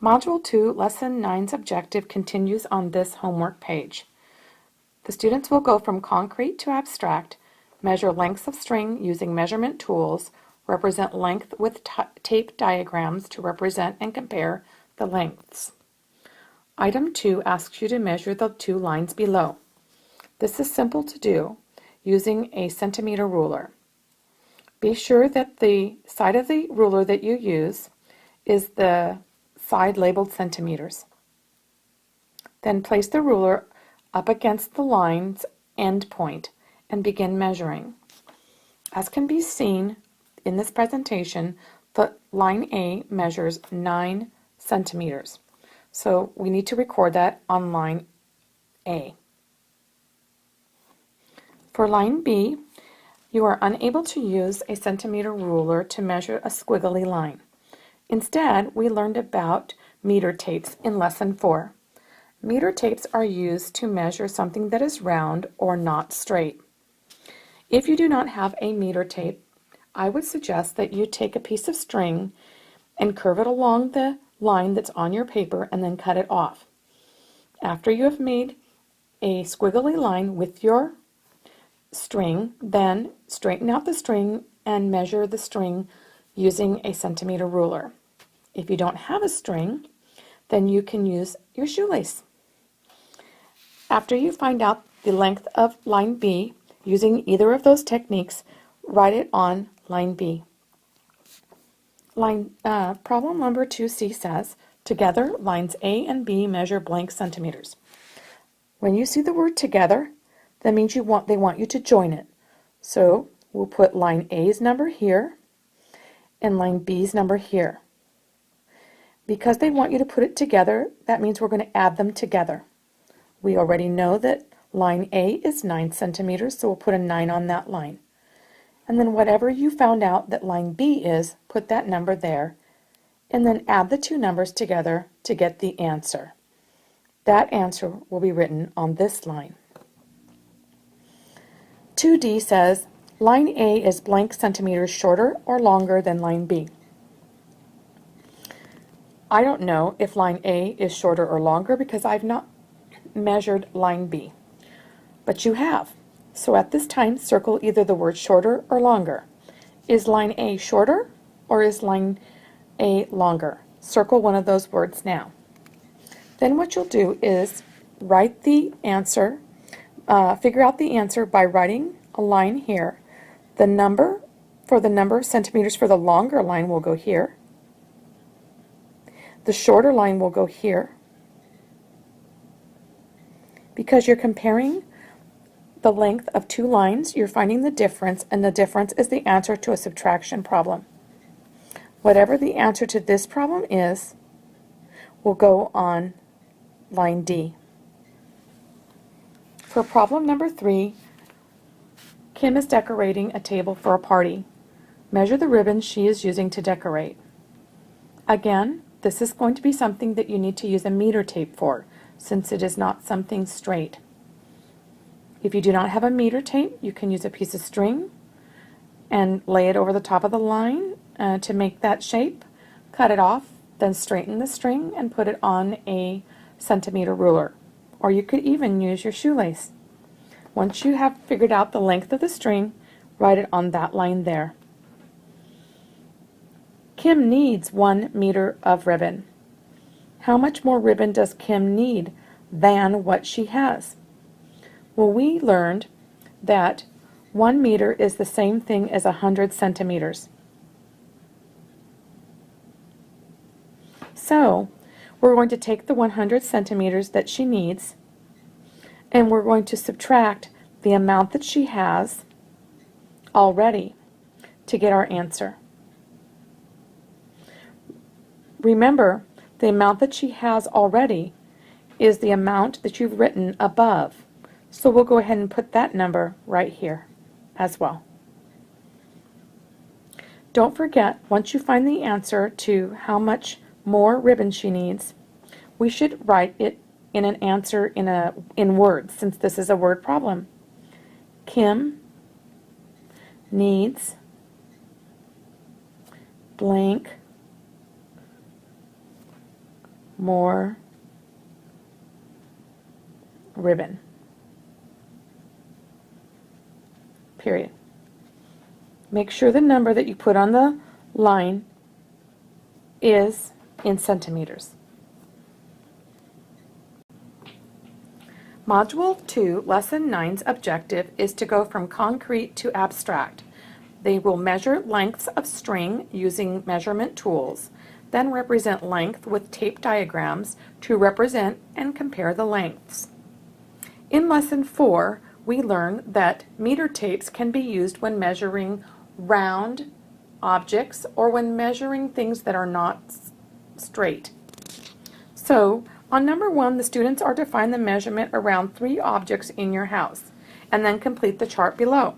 Module 2, Lesson 9's objective continues on this homework page. The students will go from concrete to abstract, measure lengths of string using measurement tools, represent length with tape diagrams to represent and compare the lengths. Item 2 asks you to measure the two lines below. This is simple to do using a centimeter ruler. Be sure that the side of the ruler that you use is the side labeled centimeters. Then place the ruler up against the line's end point and begin measuring. As can be seen in this presentation, the line A measures 9 centimeters. So we need to record that on line A. For line B, you are unable to use a centimeter ruler to measure a squiggly line. Instead, we learned about meter tapes in Lesson 4. Meter tapes are used to measure something that is round or not straight. If you do not have a meter tape, I would suggest that you take a piece of string and curve it along the line that's on your paper and then cut it off. After you have made a squiggly line with your string, then straighten out the string and measure the string using a centimeter ruler. If you don't have a string, then you can use your shoelace. After you find out the length of line B, using either of those techniques, write it on line B. Problem number 2C says, together lines A and B measure blank centimeters. When you see the word together, that means they want you to join it. So we'll put line A's number here and line B's number here. Because they want you to put it together, that means we're going to add them together. We already know that line A is 9 centimeters, so we'll put a 9 on that line. And then whatever you found out that line B is, put that number there, and then add the two numbers together to get the answer. That answer will be written on this line. 2D says, line A is blank centimeters shorter or longer than line B. I don't know if line A is shorter or longer because I've not measured line B, but you have. So at this time, circle either the word shorter or longer. Is line A shorter or is line A longer? Circle one of those words now. Then what you'll do is write the answer, figure out the answer by writing a line here. The number of centimeters for the longer line will go here. The shorter line will go here. Because you're comparing the length of two lines, you're finding the difference, and the difference is the answer to a subtraction problem. Whatever the answer to this problem is, will go on line D. For problem number 3, Kim is decorating a table for a party. Measure the ribbons she is using to decorate. Again, this is going to be something that you need to use a meter tape for, since it is not something straight. If you do not have a meter tape, you can use a piece of string and lay it over the top of the line to make that shape. Cut it off, then straighten the string and put it on a centimeter ruler. Or you could even use your shoelace. Once you have figured out the length of the string, write it on that line there. Kim needs 1 meter of ribbon. How much more ribbon does Kim need than what she has? Well, we learned that 1 meter is the same thing as 100 centimeters. So, we're going to take the 100 centimeters that she needs, and we're going to subtract the amount that she has already to get our answer. Remember, the amount that she has already is the amount that you've written above. So we'll go ahead and put that number right here as well. Don't forget, once you find the answer to how much more ribbon she needs, we should write it in an answer in words, since this is a word problem. Kim needs blank more ribbon. Period. Make sure the number that you put on the line is in centimeters. Module 2, Lesson 9's objective is to go from concrete to abstract. They will measure lengths of string using measurement tools, then represent length with tape diagrams to represent and compare the lengths. In Lesson 4, we learn that meter tapes can be used when measuring round objects or when measuring things that are not straight. So, on number 1, the students are to find the measurement around 3 objects in your house and then complete the chart below.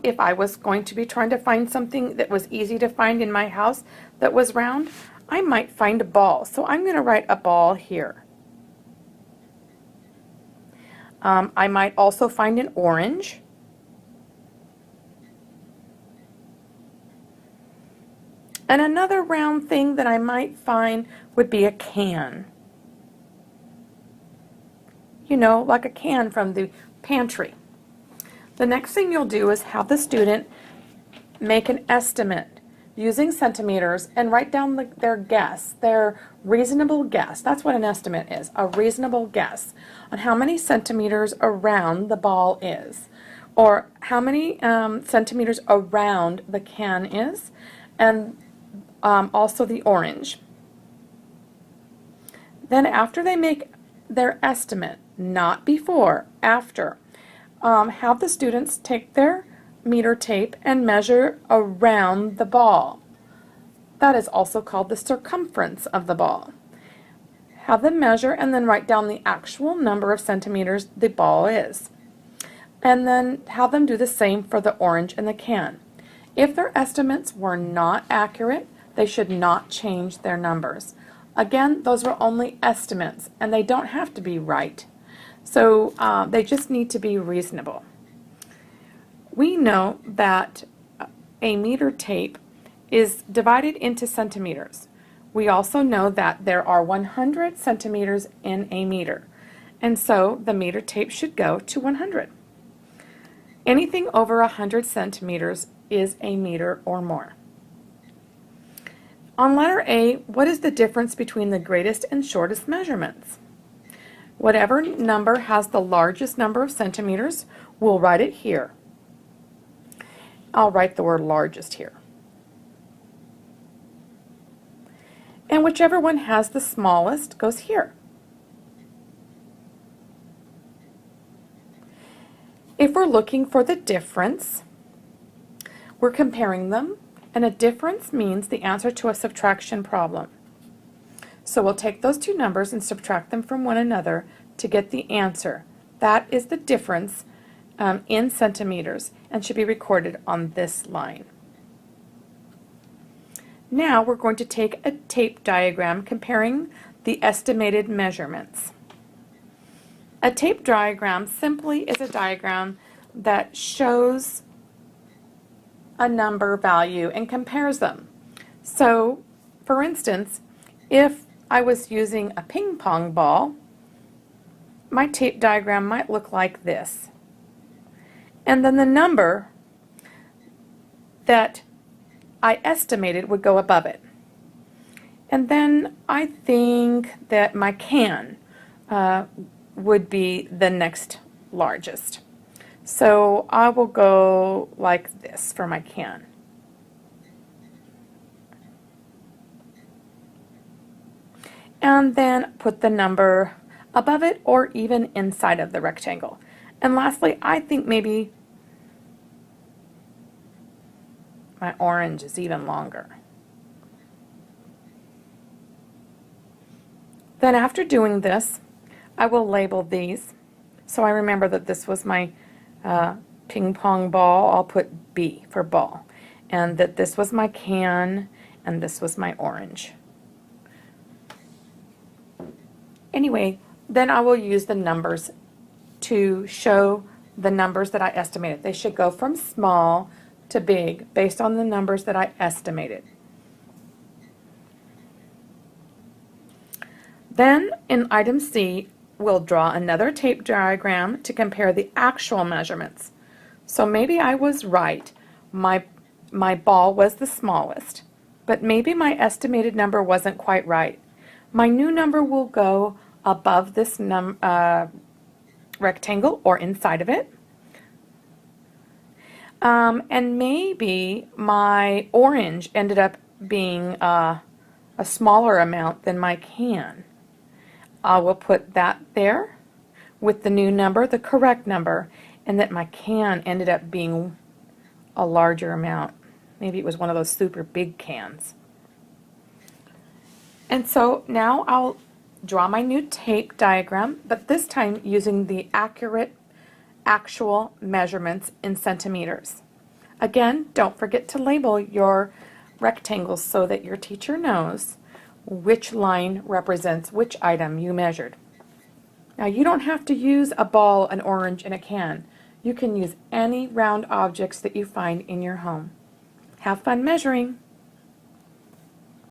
If I was going to be trying to find something that was easy to find in my house that was round, I might find a ball. So I'm going to write a ball here. I might also find an orange. And another round thing that I might find would be a can. You know, like a can from the pantry. The next thing you'll do is have the student make an estimate using centimeters and write down their guess, their reasonable guess. That's what an estimate is, a reasonable guess on how many centimeters around the ball is, or how many centimeters around the can is, and also the orange. Then after they make their estimate, not before, after, have the students take their meter tape and measure around the ball. That is also called the circumference of the ball. Have them measure and then write down the actual number of centimeters the ball is. And then have them do the same for the orange and the can. If their estimates were not accurate, they should not change their numbers. Again, those were only estimates and they don't have to be right. So they just need to be reasonable. We know that a meter tape is divided into centimeters. We also know that there are 100 centimeters in a meter, and so the meter tape should go to 100. Anything over 100 centimeters is a meter or more. On letter A, what is the difference between the greatest and shortest measurements? Whatever number has the largest number of centimeters, we'll write it here. I'll write the word largest here. And whichever one has the smallest goes here. If we're looking for the difference, we're comparing them, and a difference means the answer to a subtraction problem. So we'll take those two numbers and subtract them from one another to get the answer. That is the difference in centimeters and should be recorded on this line. Now we're going to take a tape diagram comparing the estimated measurements. A tape diagram simply is a diagram that shows a number value and compares them. So, for instance, if I was using a ping pong ball, my tape diagram might look like this. And then the number that I estimated would go above it. And then I think that my can would be the next largest. So I will go like this for my can. And then put the number above it or even inside of the rectangle. And lastly, I think maybe my orange is even longer. Then after doing this, I will label these. So I remember that this was my ping pong ball. I'll put B for ball. And that this was my can and this was my orange. Anyway, then I will use the numbers to show the numbers that I estimated. They should go from small to big based on the numbers that I estimated. Then in item C, we'll draw another tape diagram to compare the actual measurements. So maybe I was right. My ball was the smallest, but maybe my estimated number wasn't quite right. My new number will go above this rectangle or inside of it. And maybe my orange ended up being a smaller amount than my can. I will put that there with the new number, the correct number, and that my can ended up being a larger amount. Maybe it was one of those super big cans. And so now I'll draw my new tape diagram, but this time using the accurate actual measurements in centimeters. Again, don't forget to label your rectangles so that your teacher knows which line represents which item you measured. Now you don't have to use a ball, an orange, and a can. You can use any round objects that you find in your home. Have fun measuring!